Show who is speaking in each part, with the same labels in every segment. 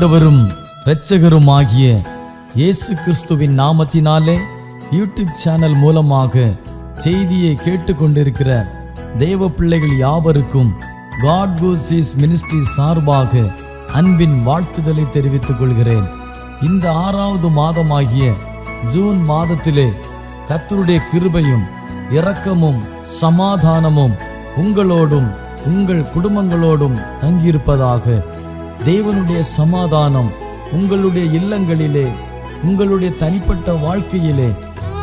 Speaker 1: ஆண்டவரும் இரட்சகருமாகிய இயேசு கிறிஸ்துவின் நாமத்தினாலே யூடியூப் சேனல் மூலமாக செய்தியை கேட்டுக்கொண்டிருக்கிற தேவ பிள்ளைகள் யாவருக்கும் காட் கோசிஸ் மினிஸ்ட்ரி சார்பாக அன்பின் வாழ்த்துதலை தெரிவித்துக் கொள்கிறேன். இந்த 6வது மாதமாகிய ஜூன் மாதத்திலே கர்த்தருடைய கிருபையும் இரக்கமும் சமாதானமும் உங்களோடும் உங்கள் குடும்பங்களோடும் தங்கியிருப்பதாக. தேவனுடைய சமாதானம் உங்களுடைய இல்லங்களிலே உங்களுடைய தனிப்பட்ட வாழ்க்கையிலே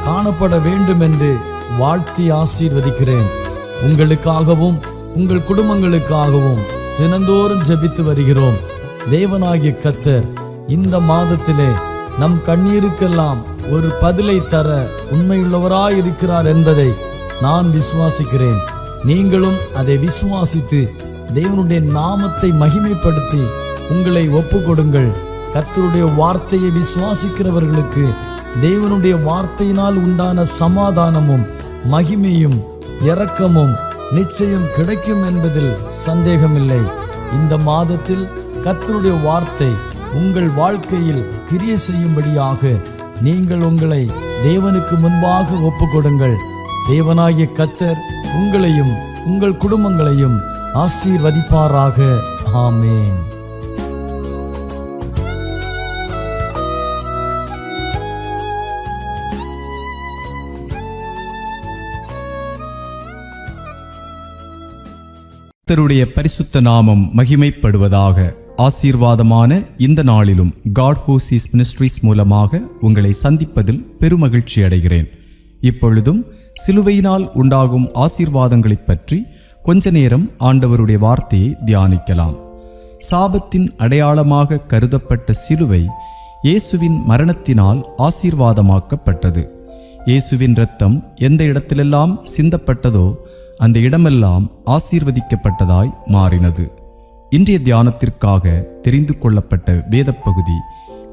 Speaker 1: காணப்பட வேண்டும் என்று வாழ்த்தி ஆசீர்வதிக்கிறேன். உங்களுக்காகவும் உங்கள் குடும்பங்களுக்காகவும் தினந்தோறும் ஜெபித்து வருகிறோம். தேவனாகிய கர்த்தர் இந்த மாதத்திலே நம் கண்ணீருக்கெல்லாம் ஒரு பதிலை தர உண்மையுள்ளவராயிருக்கிறார் என்பதை நான் விசுவாசிக்கிறேன். நீங்களும் அதை விசுவாசித்து தேவனுடைய நாமத்தை மகிமைப்படுத்தி உங்களை ஒப்பு கொடுங்கள். கர்த்தருடைய வார்த்தையை விசுவாசிக்கிறவர்களுக்கு தேவனுடைய வார்த்தையினால் உண்டான சமாதானமும் மகிமையும் இரக்கமும் நிச்சயம் கிடைக்கும் என்பதில் சந்தேகமில்லை. இந்த மாதத்தில் கர்த்தருடைய வார்த்தை உங்கள் வாழ்க்கையில் கிரியை செய்யும்படியாக நீங்கள் உங்களை தேவனுக்கு முன்பாக ஒப்பு கொடுங்கள். தேவனாகிய கர்த்தர் உங்களையும் உங்கள் குடும்பங்களையும் ஆசீர்வதிப்பாராக. ஆமென்.
Speaker 2: கர்த்தருடைய பரிசுத்த நாமம் மகிமைப்படுவதாக. ஆசீர்வாதமான இந்த நாளிலும் காட் கோசிஸ் மினிஸ்ட்ரீஸ் மூலமாக உங்களை சந்திப்பதில் பெருமகிழ்ச்சி அடைகிறேன். இப்பொழுதும் சிலுவையினால் உண்டாகும் ஆசீர்வாதங்களைப் பற்றி கொஞ்ச நேரம் ஆண்டவருடைய வார்த்தையை தியானிக்கலாம். சாபத்தின் அடையாளமாக கருதப்பட்ட சிலுவை இயேசுவின் மரணத்தினால் ஆசீர்வாதமாக்கப்பட்டது. இயேசுவின் இரத்தம் எந்த இடத்திலெல்லாம் சிந்தப்பட்டதோ அந்த இடமெல்லாம் ஆசீர்வதிக்கப்பட்டதாய் மாறினது. இன்றைய தியானத்திற்காக தெரிந்து கொள்ளப்பட்ட வேத பகுதி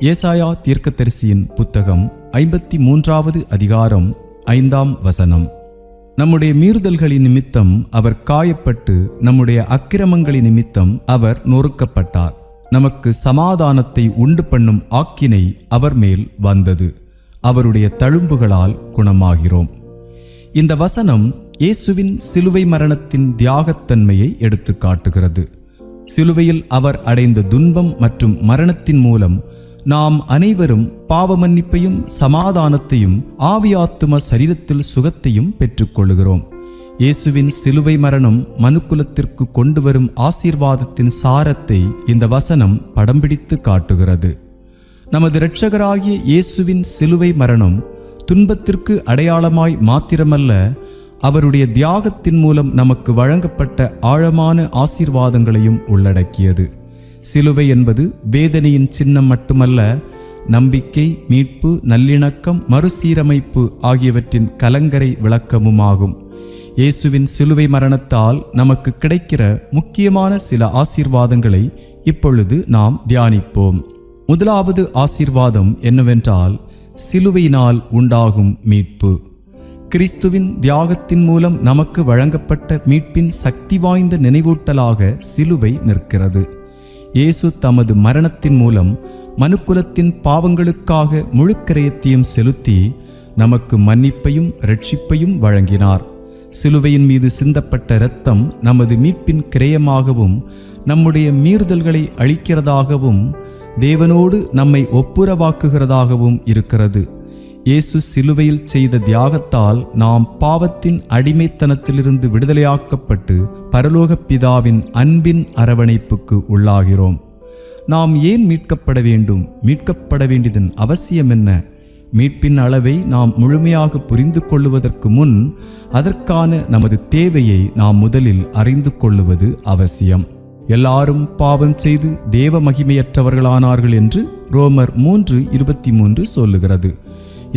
Speaker 2: ஏசாயா தீர்க்கதரிசியின் புத்தகம் 53வது அதிகாரம் 5ஆம் வசனம். நம்முடைய மீறுதல்களின் நிமித்தம் அவர் காயப்பட்டு நம்முடைய அக்கிரமங்களின் நிமித்தம் அவர் நொறுக்கப்பட்டார். நமக்கு சமாதானத்தை உண்டு பண்ணும் ஆக்கினை அவர் மேல் வந்தது. அவருடைய தழும்புகளால் குணமாகிறோம். இந்த வசனம் இயேசுவின் சிலுவை மரணத்தின் தியாகத்தன்மையை எடுத்து காட்டுகிறது. சிலுவையில் அவர் அடைந்த துன்பம் மற்றும் மரணத்தின் மூலம் நாம் அனைவரும் பாவ மன்னிப்பையும் சமாதானத்தையும் ஆவியாத்தும சரீரத்தில் சுகத்தையும் பெற்றுக்கொள்கிறோம். இயேசுவின் சிலுவை மரணம் மனுக்குலத்திற்கு கொண்டு வரும் ஆசீர்வாதத்தின் சாரத்தை இந்த வசனம் படம் பிடித்து காட்டுகிறது. நமது இரட்சகராகிய இயேசுவின் சிலுவை மரணம் துன்பத்திற்கு அடையாளமாய் மாத்திரமல்ல, அவருடைய தியாகத்தின் மூலம் நமக்கு வழங்கப்பட்ட ஆழமான ஆசீர்வாதங்களையும் உள்ளடக்கியது. சிலுவை என்பது வேதனையின் சின்னம் மட்டுமல்ல, நம்பிக்கை, மீட்பு, நல்லிணக்கம், மறுசீரமைப்பு ஆகியவற்றின் கலங்கரை விளக்கமுமாகும். இயேசுவின் சிலுவை மரணத்தால் நமக்கு கிடைக்கிற முக்கியமான சில ஆசீர்வாதங்களை இப்பொழுது நாம் தியானிப்போம். முதலாவது ஆசீர்வாதம் என்னவென்றால் சிலுவையினால் உண்டாகும் மீட்பு. கிறிஸ்துவின் தியாகத்தின் மூலம் நமக்கு வழங்கப்பட்ட மீட்பின் சக்தி வாய்ந்த நினைவூட்டலாக சிலுவை நிற்கிறது. இயேசு தமது மரணத்தின் மூலம் மனுக்குலத்தின் பாவங்களுக்காக முழு கிரயத்தையும் செலுத்தி நமக்கு மன்னிப்பையும் இரட்சிப்பையும் வழங்கினார். சிலுவையின் மீது சிந்தப்பட்ட இரத்தம் நமது மீட்பின் கிரயமாகவும் நம்முடைய மீறுதல்களை அழிக்கிறதாகவும் தேவனோடு நம்மை ஒப்புரவாக்குகிறதாகவும் இருக்கிறது. இயேசு சிலுவையில் செய்த தியாகத்தால் நாம் பாவத்தின் அடிமைத்தனத்திலிருந்து விடுதலையாக்கப்பட்டு பரலோக பிதாவின் அன்பின் அரவணைப்புக்கு உள்ளாகிறோம். நாம் ஏன் மீட்கப்பட வேண்டும்? மீட்கப்பட வேண்டியதன் அவசியம் என்ன? மீட்பின் அளவை நாம் முழுமையாக புரிந்து கொள்ளுவதற்கு முன் அதற்கான நமது தேவையை நாம் முதலில் அறிந்து கொள்ளுவது அவசியம். எல்லாரும் பாவம் செய்து தேவ மகிமையற்றவர்களானார்கள் என்று ரோமர் 3:23 சொல்லுகிறது.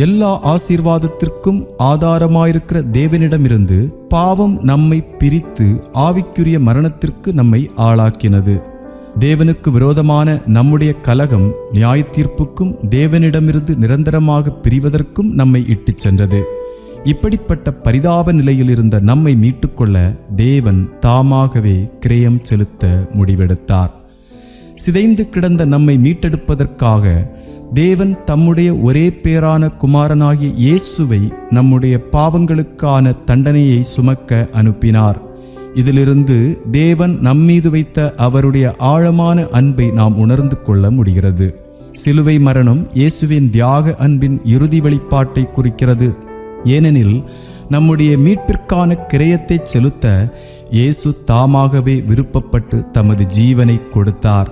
Speaker 2: எல்லா ஆசீர்வாதத்திற்கும் ஆதாரமாயிருக்கிற தேவனிடமிருந்து பாவம் நம்மை பிரித்து ஆவிக்குரிய மரணத்திற்கு நம்மை ஆளாக்கினது. தேவனுக்கு விரோதமான நம்முடைய கலகம் நியாய தீர்ப்புக்கும் தேவனிடமிருந்து நிரந்தரமாக பிரிவதற்கும் நம்மை இட்டுச் சென்றது. இப்படிப்பட்ட பரிதாப நிலையில் இருந்த நம்மை மீட்டுக்கொள்ள தேவன் தாமாகவே கிரயம் செலுத்த முடிவெடுத்தார். சிதைந்து கிடந்த நம்மை மீட்டெடுப்பதற்காக தேவன் தம்முடைய ஒரே பேரான குமாரனாகிய இயேசுவை நம்முடைய பாவங்களுக்கான தண்டனையை சுமக்க அனுப்பினார். இதிலிருந்து தேவன் நம்மீது வைத்த அவருடைய ஆழமான அன்பை நாம் உணர்ந்து கொள்ள முடிகிறது. சிலுவை மரணம் இயேசுவின் தியாக அன்பின் இறுதி வெளிப்பாட்டை குறிக்கிறது. ஏனெனில் நம்முடைய மீட்பிற்கான கிரயத்தை செலுத்த இயேசு தாமாகவே விருப்பப்பட்டு தமது ஜீவனை கொடுத்தார்.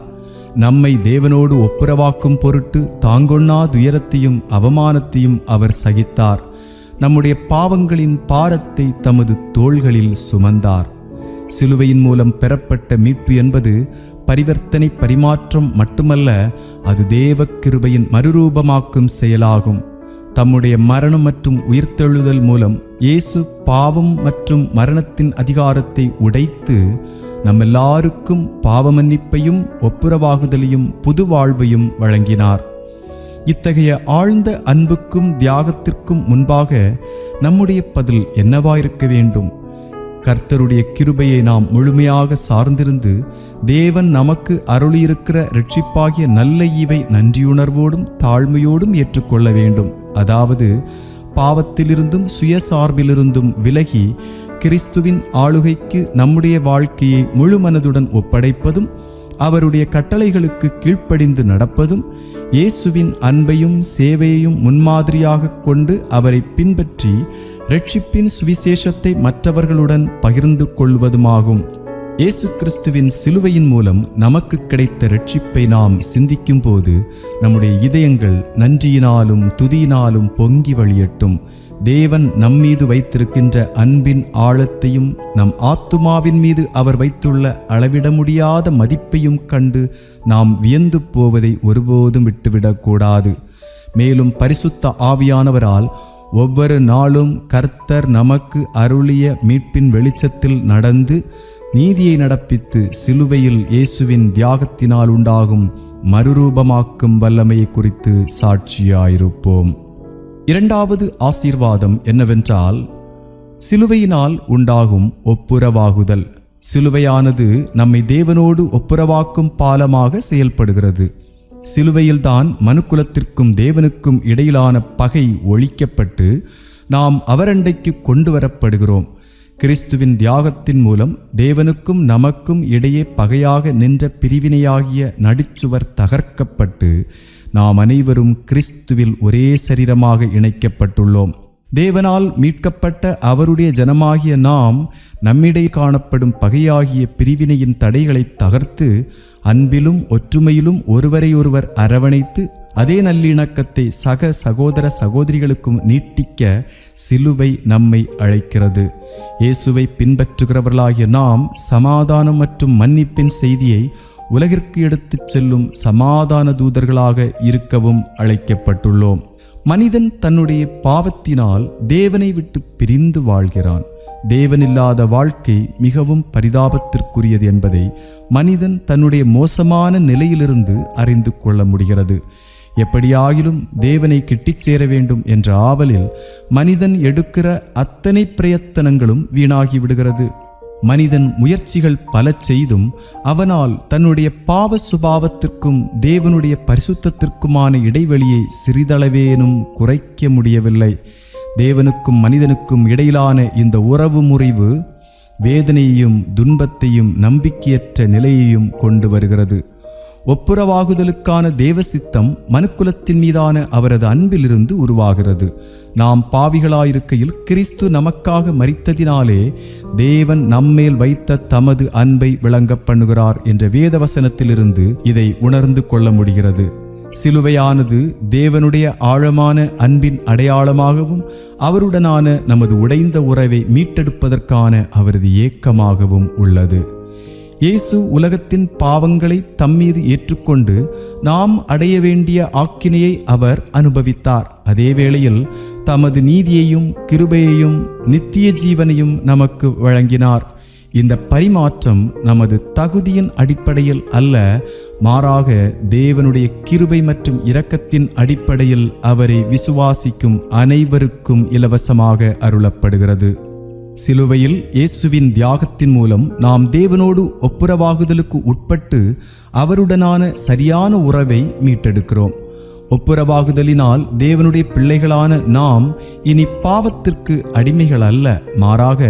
Speaker 2: நம்மை தேவனோடு ஒப்புரவாக்கும் பொருட்டு தாங்கொண்ணா துயரத்தையும் அவமானத்தையும் அவர் சகித்தார். நம்முடைய பாவங்களின் பாரத்தை தமது தோள்களில் சுமந்தார். சிலுவையின் மூலம் பெறப்பட்ட மீட்பு என்பது பரிவர்த்தனை பரிமாற்றம் மட்டுமல்ல, அது தேவ கிருபையின் மறுரூபமாக்கும் செயலாகும். தம்முடைய மரணம் மற்றும் உயிர்த்தெழுதல் மூலம் இயேசு பாவம் மற்றும் மரணத்தின் அதிகாரத்தை உடைத்து நம்மெல்லாருக்கும் பாவ மன்னிப்பையும் ஒப்புரவாகுதலையும் புது வாழ்வையும் வழங்கினார். இத்தகைய ஆழ்ந்த அன்புக்கும் தியாகத்திற்கும் முன்பாக நம்முடைய பதில் என்னவாயிருக்க வேண்டும்? கர்த்தருடைய கிருபையை நாம் முழுமையாக சார்ந்திருந்து தேவன் நமக்கு அருளியிருக்கிற இரட்சிப்பாகிய நல்ல ஈவை நன்றியுணர்வோடும் தாழ்மையோடும் ஏற்றுக்கொள்ள வேண்டும். அதாவது பாவத்திலிருந்தும் சுயசார்பிலிருந்தும் விலகி கிறிஸ்துவின் ஆளுகைக்கு நம்முடைய வாழ்க்கையை முழு மனதுடன் ஒப்படைப்பதும், அவருடைய கட்டளைகளுக்கு கீழ்ப்படிந்து நடப்பதும், இயேசுவின் அன்பையும் சேவையையும் முன்மாதிரியாக கொண்டு அவரை பின்பற்றி இரட்சிப்பின் சுவிசேஷத்தை மற்றவர்களுடன் பகிர்ந்து கொள்வதுமாகும். இயேசு கிறிஸ்துவின் சிலுவையின் மூலம் நமக்கு கிடைத்த இரட்சிப்பை நாம் சிந்திக்கும் போது நம்முடைய இதயங்கள் நன்றியினாலும் துதியினாலும் பொங்கி வழியட்டும். தேவன் நம்மீது வைத்திருக்கின்ற அன்பின் ஆழத்தையும் நம் ஆத்துமாவின் மீது அவர் வைத்துள்ள அளவிட முடியாத மதிப்பையும் கண்டு நாம் வியந்து போவதை ஒருபோதும் விட்டுவிடக்கூடாது. மேலும் பரிசுத்த ஆவியானவரால் ஒவ்வொரு நாளும் கர்த்தர் நமக்கு அருளிய மீட்பின் வெளிச்சத்தில் நடந்து நீதியை நடப்பித்து சிலுவையில் இயேசுவின் தியாகத்தினால் உண்டாகும் மறுரூபமாக்கும் வல்லமையை குறித்து சாட்சியாயிருப்போம். இரண்டாவது ஆசீர்வாதம் என்னவென்றால், சிலுவையினால் உண்டாகும் ஒப்புரவாகுதல். சிலுவையானது நம்மை தேவனோடு ஒப்புரவாக்கும் பாலமாக செயல்படுகிறது. சிலுவையில்தான் மனுக்குலத்திற்கும் தேவனுக்கும் இடையிலான பகை ஒழிக்கப்பட்டு நாம் அவரண்டைக்கு கொண்டு வரப்படுகிறோம். கிறிஸ்துவின் தியாகத்தின் மூலம் தேவனுக்கும் நமக்கும் இடையே பகையாக நின்ற பிரிவினையாகிய நடுச்சுவர் தகர்க்கப்பட்டு நாம் அனைவரும் கிறிஸ்துவில் ஒரே சரீரமாக இணைக்கப்பட்டுள்ளோம். தேவனால் மீட்கப்பட்ட அவருடைய ஜனமாகிய நாம் நம்மிடையே காணப்படும் பகையாகிய பிரிவினையின் தடைகளை தகர்த்து அன்பிலும் ஒற்றுமையிலும் ஒருவரை ஒருவர் அரவணைத்து அதே நல்லிணக்கத்தை சக சகோதர சகோதரிகளுக்கும் நீட்டிக்க சிலுவை நம்மை அழைக்கிறது. இயேசுவை பின்பற்றுகிறவர்களாகிய நாம் சமாதானம் மற்றும் மன்னிப்பின் செய்தியை உலகிற்கு எடுத்துச் செல்லும் சமாதான தூதர்களாக இருக்கவும் அழைக்கப்பட்டுள்ளோம். மனிதன் தன்னுடைய பாவத்தினால் தேவனை விட்டு பிரிந்து வாழ்கிறான். தேவனில்லாத வாழ்க்கை மிகவும் பரிதாபத்திற்குரியது என்பதை மனிதன் தன்னுடைய மோசமான நிலையிலிருந்து அறிந்து கொள்ள முடிகிறது. எப்படியாகிலும் தேவனை கிட்டிச் சேர வேண்டும் என்ற ஆவலில் மனிதன் எடுக்கிற அத்தனை பிரயத்தனங்களும் வீணாகி விடுகிறது. மனிதன் முயற்சிகள் பல செய்தும் அவனால் தன்னுடைய பாவ சுபாவத்திற்கும் தேவனுடைய பரிசுத்தத்திற்குமான இடைவெளியை சிறிதளவேனும் குறைக்க முடியவில்லை. தேவனுக்கும் மனிதனுக்கும் இடையிலான இந்த உறவு முறிவு வேதனையையும் துன்பத்தையும் நம்பிக்கையற்ற நிலையையும் கொண்டு வருகிறது. ஒப்புரவாகுதலுக்கான தேவ சித்தம் மனுக்குலத்தின் மீதான அவரது அன்பிலிருந்து உருவாகிறது. நாம் பாவிகளாயிருக்கையில் கிறிஸ்து நமக்காக மரித்ததினாலே தேவன் நம்மேல் வைத்த தமது அன்பை விளங்க பண்ணுகிறார் என்ற வேதவசனத்திலிருந்து இதை உணர்ந்து கொள்ள முடிகிறது. சிலுவையானது தேவனுடைய ஆழமான அன்பின் அடையாளமாகவும் அவருடனான நமது உடைந்த உறவை மீட்டெடுப்பதற்கான அவரது ஏக்கமாகவும் உள்ளது. இயேசு உலகத்தின் பாவங்களை தம்மீது ஏற்றுக்கொண்டு நாம் அடைய வேண்டிய ஆக்கினையை அவர் அனுபவித்தார். அதே வேளையில் தமது நீதியையும் கிருபையையும் நித்திய ஜீவனையும் நமக்கு வழங்கினார். இந்த பரிமாற்றம் நமது தகுதியின் அடிப்படையில் அல்ல, மாறாக தேவனுடைய கிருபை மற்றும் இரக்கத்தின் அடிப்படையில் அவரை விசுவாசிக்கும் அனைவருக்கும் இலவசமாக அருளப்படுகிறது. சிலுவையில் இயேசுவின் தியாகத்தின் மூலம் நாம் தேவனோடு ஒப்புரவாகுதலுக்கு உட்பட்டு அவருடனான சரியான உறவை மீட்டெடுக்கிறோம். ஒப்புரவாகுதலினால் தேவனுடைய பிள்ளைகளான நாம் இனி பாவத்திற்கு அடிமைகள் அல்ல, மாறாக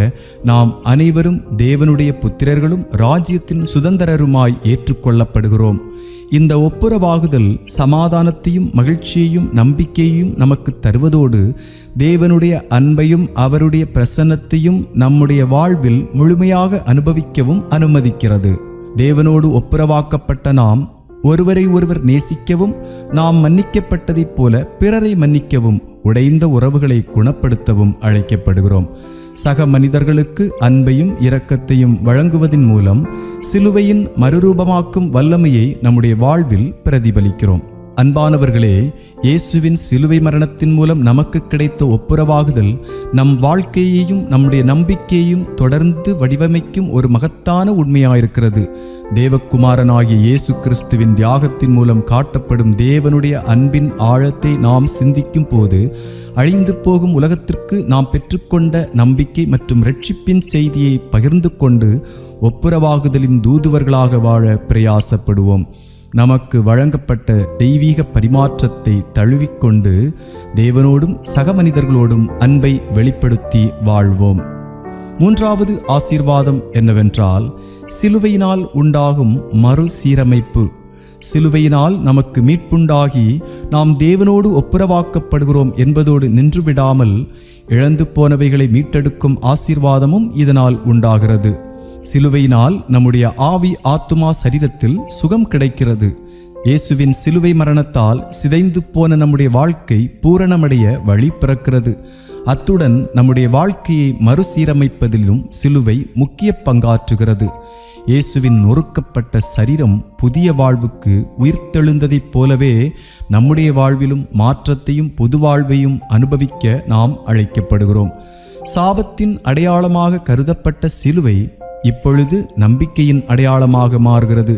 Speaker 2: நாம் அனைவரும் தேவனுடைய புத்திரர்களும் ராஜ்யத்தின் சுதந்திரருமாய் ஏற்றுக்கொள்ளப்படுகிறோம். இந்த ஒப்புரவாகுதல் சமாதானத்தையும் மகிழ்ச்சியையும் நம்பிக்கையையும் நமக்கு தருவதோடு தேவனுடைய அன்பையும் அவருடைய பிரசன்னத்தையும் நம்முடைய வாழ்வில் முழுமையாக அனுபவிக்கவும் அனுமதிக்கிறது. தேவனோடு ஒப்புரவாக்கப்பட்ட நாம் ஒருவரை ஒருவர் நேசிக்கவும், நாம் மன்னிக்கப்பட்டதைப் போல பிறரை மன்னிக்கவும், உடைந்த உறவுகளை குணப்படுத்தவும் அழைக்கப்படுகிறோம். சக மனிதர்களுக்கு அன்பையும் இரக்கத்தையும் வழங்குவதன் மூலம் சிலுவையின் மறுரூபமாக்கும் வல்லமையை நம்முடைய வாழ்வில் பிரதிபலிக்கிறோம். அன்பானவர்களே, இயேசுவின் சிலுவை மரணத்தின் மூலம் நமக்கு கிடைத்த ஒப்புரவாகுதல் நம் வாழ்க்கையையும் நம்முடைய நம்பிக்கையையும் தொடர்ந்து வடிவமைக்கும் ஒரு மகத்தான உண்மையாயிருக்கிறது. தேவகுமாரனாகிய இயேசு கிறிஸ்துவின் தியாகத்தின் மூலம் காட்டப்படும் தேவனுடைய அன்பின் ஆழத்தை நாம் சிந்திக்கும் போது அழிந்து போகும் உலகத்திற்கு நாம் பெற்றுக்கொண்ட நம்பிக்கை மற்றும் இரட்சிப்பின் செய்தியை பகிர்ந்து கொண்டு ஒப்புரவாகுதலின் தூதுவர்களாக வாழ பிரயாசப்படுவோம். நமக்கு வழங்கப்பட்ட தெய்வீக பரிமாற்றத்தை தழுவிக்கொண்டு தேவனோடும் சக மனிதர்களோடும் அன்பை வெளிப்படுத்தி வாழ்வோம். மூன்றாவது ஆசீர்வாதம் என்னவென்றால், சிலுவையினால் உண்டாகும் மறுசீரமைப்பு. சிலுவையினால் நமக்கு மீட்புண்டாகி நாம் தேவனோடு ஒப்புரவாக்கப்படுகிறோம் என்பதோடு நின்றுவிடாமல் இழந்து போனவைகளை மீட்டெடுக்கும் ஆசீர்வாதமும் இதனால் உண்டாகிறது. சிலுவையினால் நம்முடைய ஆவி, ஆத்துமா, சரீரத்தில் சுகம் கிடைக்கிறது. இயேசுவின் சிலுவை மரணத்தால் சிதைந்து போன நம்முடைய வாழ்க்கை பூரணமடைய வழி பிறக்கிறது. அத்துடன் நம்முடைய வாழ்க்கையை மறுசீரமைப்பதிலும் சிலுவை முக்கிய பங்காற்றுகிறது. இயேசுவின் நொறுக்கப்பட்ட சரீரம் புதிய வாழ்வுக்கு உயிர்த்தெழுந்ததைப் போலவே நம்முடைய வாழ்விலும் மாற்றத்தையும் புது வாழ்வையும் அனுபவிக்க நாம் அழைக்கப்படுகிறோம். சாபத்தின் அடையாளமாக கருதப்பட்ட சிலுவை இப்பொழுது நம்பிக்கையின் அடையாளமாக மாறுகிறது.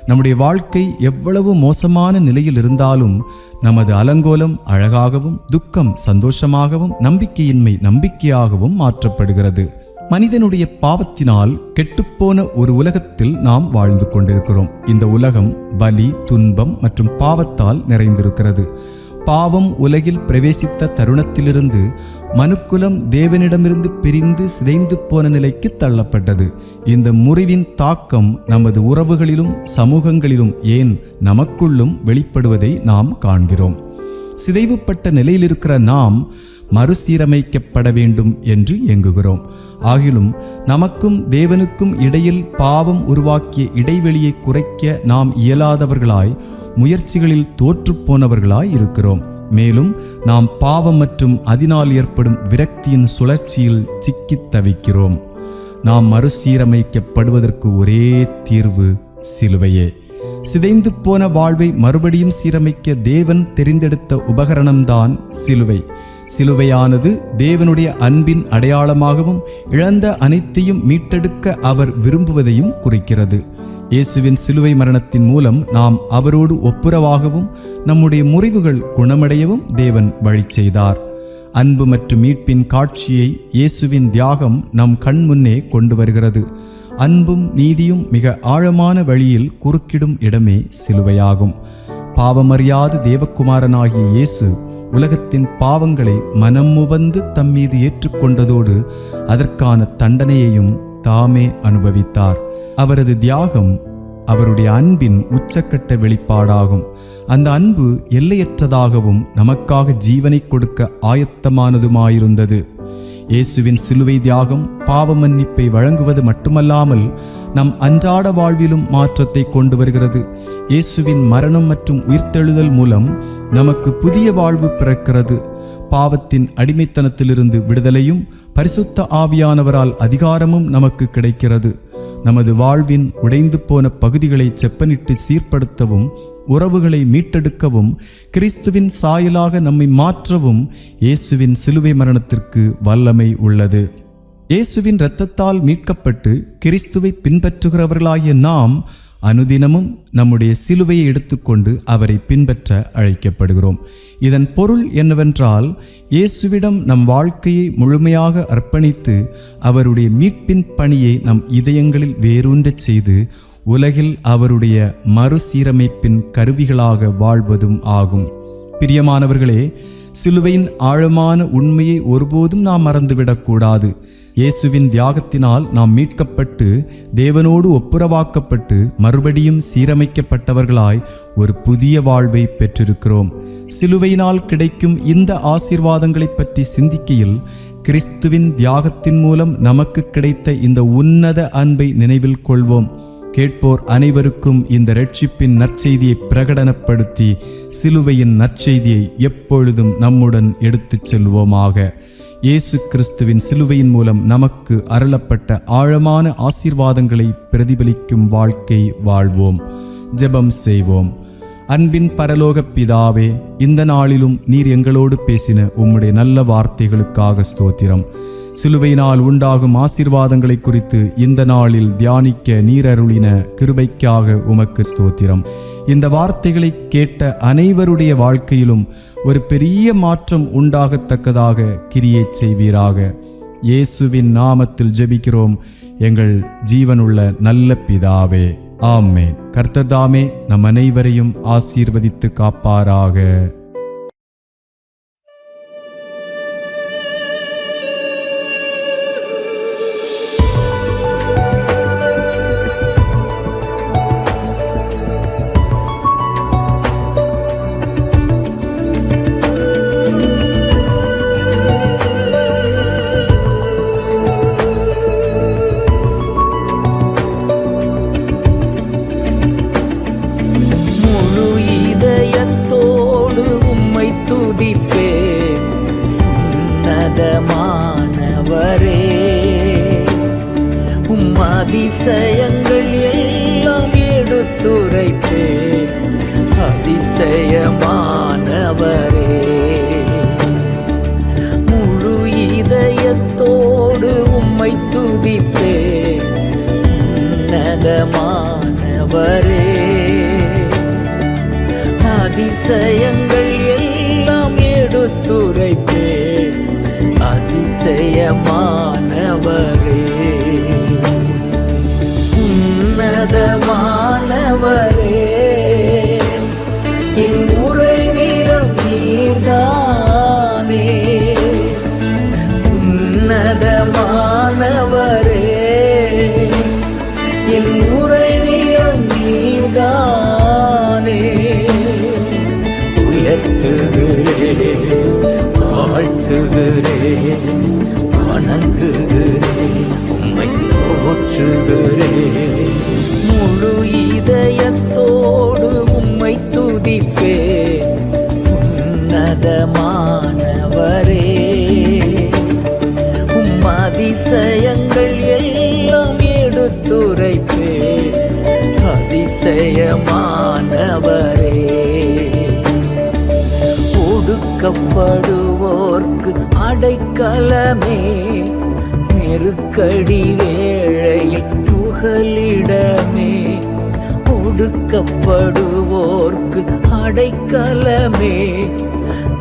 Speaker 2: நம்முடைய வாழ்க்கை எவ்வளவு மோசமான நிலையில் இருந்தாலும் நமது அலங்கோலம் அழகாகவும், துக்கம் சந்தோஷமாகவும், நம்பிக்கையின்மை நம்பிக்கையாகவும் மாற்றப்படுகிறது. மனிதனுடைய பாவத்தினால் கெட்டுப்போன ஒரு உலகத்தில் நாம் வாழ்ந்து கொண்டிருக்கிறோம். இந்த உலகம் வலி, துன்பம் மற்றும் பாவத்தால் நிறைந்திருக்கிறது. பாவம் உலகில் பிரவேசித்த தருணத்திலிருந்து மனுக்குலம் தேவனிடமிருந்து பிரிந்து சிதைந்து போன நிலைக்கு தள்ளப்பட்டது. இந்த முறிவின் தாக்கம் நமது உறவுகளிலும் சமூகங்களிலும், ஏன் நமக்குள்ளும் வெளிப்படுவதை நாம் காண்கிறோம். சிதைவுப்பட்ட நிலையில் இருக்கிற நாம் மறுசீரமைக்கப்பட வேண்டும் என்று எங்குகிறோம். ஆகிலும் நமக்கும் தேவனுக்கும் இடையில் பாவம் உருவாக்கிய இடைவெளியை குறைக்க நாம் இயலாதவர்களாய், முயற்சிகளில் தோற்றுப்போனவர்களாய் இருக்கிறோம். மேலும் நாம் பாவம் மற்றும் அதனால் ஏற்படும் விரக்தியின் சுழற்சியில் சிக்கித் தவிக்கிறோம். நாம் மறுசீரமைக்கப்படுவதற்கு ஒரே தீர்வு சிலுவையே. சிதைந்து போன வாழ்வை மறுபடியும் சீரமைக்க தேவன் தெரிந்தெடுத்த உபகரணம்தான் சிலுவை. சிலுவையானது தேவனுடைய அன்பின் அடையாளமாகவும் இழந்த அனைத்தையும் மீட்டெடுக்க அவர் விரும்புவதையும் குறிக்கிறது. இயேசுவின் சிலுவை மரணத்தின் மூலம் நாம் அவரோடு ஒப்புரவாகவும் நம்முடைய முறிவுகள் குணமடையவும் தேவன் வழி செய்தார். அன்பு மற்றும் மீட்பின் காட்சியை இயேசுவின் தியாகம் நம் கண் முன்னே கொண்டு வருகிறது. அன்பும் நீதியும் மிக ஆழமான வழியில் குறுக்கிடும் இடமே சிலுவையாகும். பாவமறியாத தேவகுமாரனாகிய இயேசு உலகத்தின் பாவங்களை மனமுவந்து தம்மீது ஏற்றுக்கொண்டதோடு அதற்கான தண்டனையையும் தாமே அனுபவித்தார். அவரது தியாகம் அவருடைய அன்பின் உச்சக்கட்ட வெளிப்பாடாகும். அந்த அன்பு எல்லையற்றதாகவும் நமக்காக ஜீவனை கொடுக்க ஆயத்தமானதுமாயிருந்தது. இயேசுவின் சிலுவை தியாகம் பாவ மன்னிப்பை வழங்குவது மட்டுமல்லாமல் நம் அன்றாட வாழ்விலும் மாற்றத்தை கொண்டு வருகிறது. இயேசுவின் மரணம் மற்றும் உயிர்த்தெழுதல் மூலம் நமக்கு புதிய வாழ்வு பிறக்கிறது. பாவத்தின் அடிமைத்தனத்திலிருந்து விடுதலையும் பரிசுத்த ஆவியானவரால் அதிகாரமும் நமக்கு கிடைக்கிறது. நமது வாழ்வின் உடைந்து போன பகுதிகளை செப்பனிட்டு சீர்படுத்தவும், உறவுகளை மீட்டெடுக்கவும், கிறிஸ்துவின் சாயலாக நம்மை மாற்றவும் இயேசுவின் சிலுவை மரணத்திற்கு வல்லமை உள்ளது. இயேசுவின் இரத்தத்தால் மீட்கப்பட்டு கிறிஸ்துவை பின்பற்றுகிறவர்களாகிய நாம் அனுதினமும் நம்முடைய சிலுவையை எடுத்துக்கொண்டு அவரை பின்பற்ற அழைக்கப்படுகிறோம். இதன் பொருள் என்னவென்றால், இயேசுவிடம் நம் வாழ்க்கையை முழுமையாக அர்ப்பணித்து அவருடைய மீட்பின் பணியை நம் இதயங்களில் வேரூன்றச் செய்து உலகில் அவருடைய மறுசீரமைப்பின் கருவிகளாக வாழ்வதும் ஆகும். பிரியமானவர்களே, சிலுவையின் ஆழமான உண்மையை ஒருபோதும் நாம் மறந்துவிடக்கூடாது. இயேசுவின் தியாகத்தினால் நாம் மீட்கப்பட்டு தேவனோடு ஒப்புரவாக்கப்பட்டு மறுபடியும் சீரமைக்கப்பட்டவர்களாய் ஒரு புதிய வாழ்வை பெற்றிருக்கிறோம். சிலுவையினால் கிடைக்கும் இந்த ஆசீர்வாதங்களை பற்றி சிந்திக்கையில் கிறிஸ்துவின் தியாகத்தின் மூலம் நமக்கு கிடைத்த இந்த உன்னத அன்பை நினைவில் கொள்வோம். கேட்போர் அனைவருக்கும் இந்த இரட்சிப்பின் நற்செய்தியை பிரகடனப்படுத்தி சிலுவையின் நற்செய்தியை எப்பொழுதும் நம்முடன் எடுத்துச் செல்வோமாக. இயேசு கிறிஸ்துவின் சிலுவையின் மூலம் நமக்கு அருளப்பட்ட ஆழமான ஆசீர்வாதங்களை பிரதிபலிக்கும் வாழ்க்கை வாழ்வோம். ஜெபம் செய்வோம். அன்பின் பரலோக பிதாவே, இந்த நாளிலும் நீர் எங்களோடு பேசின உம்முடைய நல்ல வார்த்தைகளுக்காக ஸ்தோத்திரம். சிலுவையினால் உண்டாகும் ஆசீர்வாதங்களை குறித்து இந்த நாளில் தியானிக்க நீர் அருளின கிருபைக்காக உமக்கு ஸ்தோத்திரம். இந்த வார்த்தைகளை கேட்ட அனைவருடைய வாழ்க்கையிலும் ஒரு பெரிய மாற்றம் உண்டாகத்தக்கதாக கிரியை செய்வீராக. இயேசுவின் நாமத்தில் ஜெபிக்கிறோம் எங்கள் ஜீவனுள்ள நல்ல பிதாவே, ஆமென். கர்த்தர் தாமே நம் அனைவரையும் ஆசீர்வதித்து காப்பாராக.
Speaker 3: அதிசயங்கள் எல்லாம் எடுத்துரைப்பேன், அதிசயமானவரே. முழு இதயத்தோடு உம்மை துதிப்பேன், உன்னதமானவரே. அதிசயங்கள் எல்லாம் எடுத்துரைப்பேன், அதிசயமானவரே. உன்னதமானவரே, என் உறைவிடம் நீர்தானே. உன்னதமானவரே, என் உறைவிடம் நீர்தானே. உயர்த்துகிறேன், வாழ்த்துகிறேன், வணங்குகிறேன், உம்மை போற்றுகிறேன். முழு இதயத்தோடு உம்மை துதிப்பேன், உன்னதமானவரே. உம் அதிசயங்கள் எல்லாம் எடுத்துரைப்பேன், அதிசயமானவரே. ஒடுக்கப்படுவோர்க்கு அடைக்கலமே, நெருக்கடி வேளையில் புகலிடமே. ஒடுக்கப்படுவோர்க்கு அடைக்கலமே,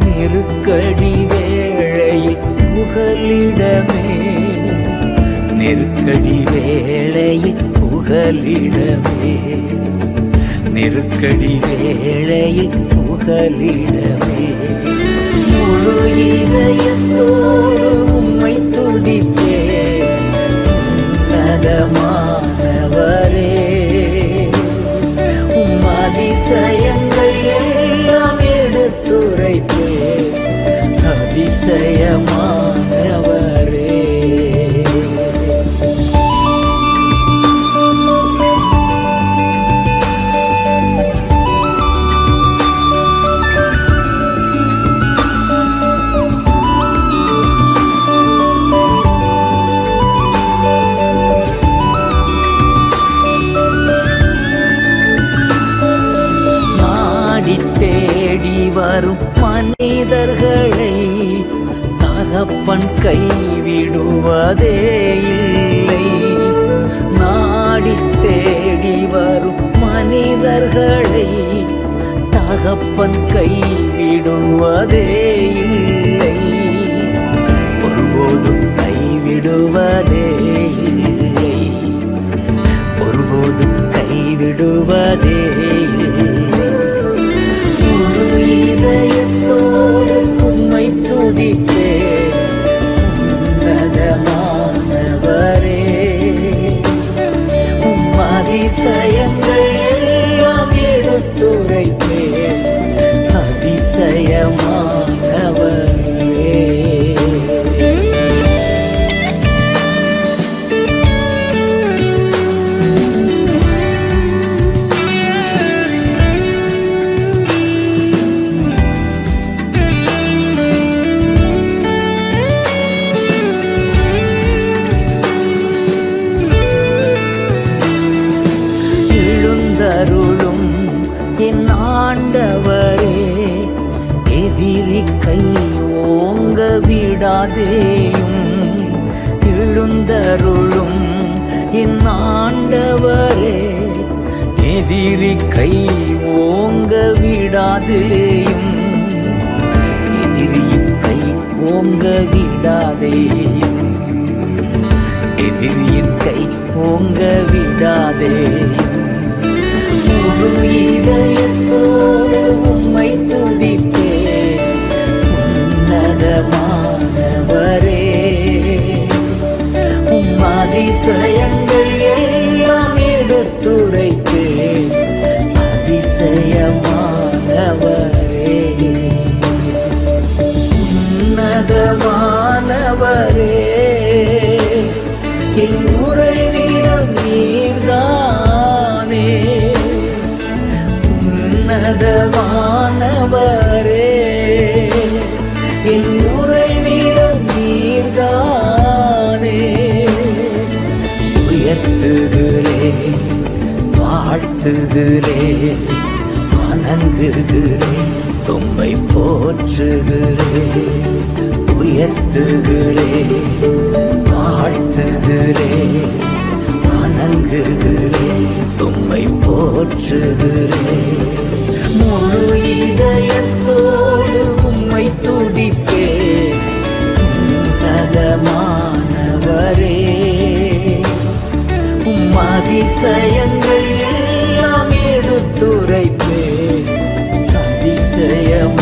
Speaker 3: நெருக்கடி வேளையில் புகலிடமே. நெருக்கடி வேளையில் புகலிடமே, நெருக்கடி வேளையில் புகலிடமே. முழு இதயத்தோடு உம்மை துதிப்பேன், உன்னதமானவரே. உம் அதிசயங்கள் எல்லாம் எடுத்துரைப்பேன், அதிசயமானவரே. தேடி வரும் மனிதர்களை தகப்பன் கைவிடுவதே இல்லை. நாடி தேடி வரும் மனிதர்களை தகப்பன் கைவிடுவதே இல்லை, ஒருபோதும் கைவிடுவதே இல்லை, ஒருபோதும் கைவிடுவதே இல்லை. முழு இதயத்தோடு உம்மை துதிப்பேன் உன்னதமானவரே. உம் அதிசயங்கள் எல்லாம் எடுத்துரைப்பேன் அதிசயமானவரே. எழுந்தருளும் என் ஆண்டவரே, எதிரி கை ஓங்க விடாதேயும். எழுந்தருளும் என் ஆண்டவரே, எதிரி கை ஓங்க விடாதேயும். எதிரியின் கை ஓங்க விடாதேயும், எதிரியின் கை ஓங்க விடாதேயும். முழு இதயத்தோடு உம்மை துதிப்பேன் உன்னதமானவரே. உம் அதிசயங்கள் எல்லாம் எடுத்துரைப்பேன் அதிசயமானவரே. உன்னதமானவரே, என் உறைவிடம் நீர்தானே. உன்னதமானவரே, என் உறைவிடம் நீர்தானே. உயர்த்துகிறேன், வாழ்த்துகிறேன், வணங்குகிறேன், உம்மை போற்றுகிறேன். உயர்த்துகிறேன், வாழ்த்துகிறேன், வணங்குகிறேன், உம்மை போற்றுகிறேன். முழு இதயத்தோடு உம்மை துதிப்பேன் உன்னதமானவரே. உம் அதிசயங்கள் எல்லாம் எடுத்துரைப்பேன் அதிசயமானவரே.